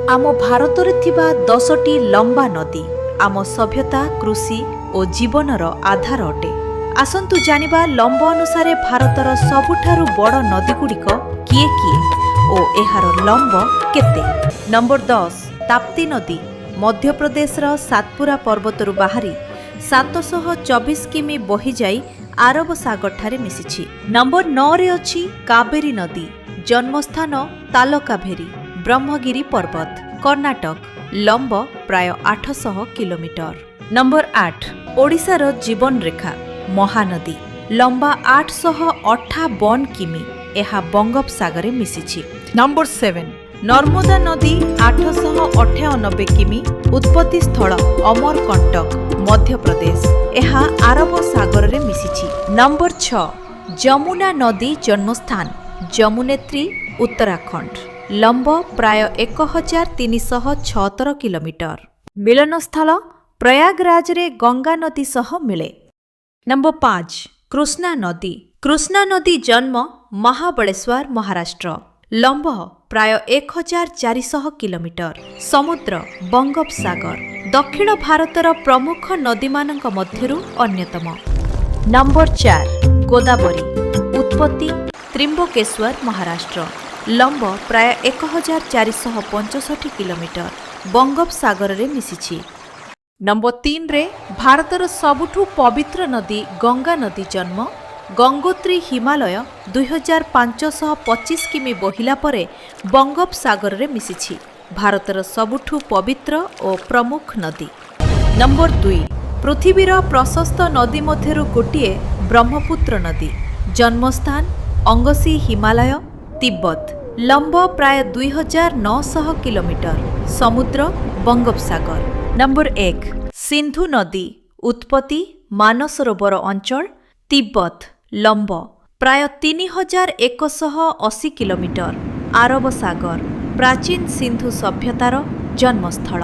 आम भारत में 10टी लंबा नदी आम सभ्यता कृषि और जीवनर आधार अटे। आसंतु जानिबा लंब अनुसारे भारतर सबुठारु बड़ नदीगुड़िक किए किए और एहार लंब केते। नंबर 10 ताप्ती नदी मध्य प्रदेशर सातपुरा पर्वतरु बाहरी 724 किमी बही जाई आरब सागर ठारे मिसिछि। नंबर 9 रे अछि कावेरी नदी जन्मस्थान तालकाभेरी ब्रह्मगिरी पर्वत कर्नाटक लंब प्राय 800 किलोमीटर। नंबर 8 ओडिशार जीवन रेखा महानदी लंबा 858 किमी एहा बंगोपसागर मिसिछि। नंबर 7 नर्मदा नदी 898 किमी उत्पत्ति स्थल अमरकंटक मध्य प्रदेश एहा अरब सागर रे मिसिछि। नंबर 6 जमुना नदी जन्मस्थान जमुनेत्री उत्तराखंड लंब प्राय 1376 किलोमीटर। मिलनस्थल प्रयागराज रे गंगा नदी सह मिले। नंबर 5 कृष्णा नदी जन्म महाबलेश्वर महाराष्ट्र लंब प्राय 1400 किलोमीटर। समुद्र बंगोपसागर दक्षिण भारतर प्रमुख नदीमानंक मध्यरु अन्यतम। नंबर 4 गोदावरी उत्पत्ति त्रिंबकेश्वर महाराष्ट्र लंब प्राय 1465 किलोमीटर बंगोपसागर रे मिसिछि। नंबर 3 रे भारतर सबुठु पवित्र नदी गंगा नदी जन्म गंगोत्री हिमालय 2525 किमी बहिला परे बंगोपसागर रे मिसिछि। भारतर सबुठु पवित्र और प्रमुख नदी। नंबर 2 पृथ्वीर प्रशस्त नदी मध्यरु गोटिए ब्रह्मपुत्र नदी जन्मस्थान अंगसी हिमालय तिब्बत लंब प्राय 2900 किलोमीटर। समुद्र बंगोपसागर। नंबर 1 सिंधु नदी उत्पत्ति मानसरोवर अंचल तिब्बत लंब प्राय 3180 किलोमीटर। आरब सागर प्राचीन सिंधु सभ्यतार जन्मस्थल।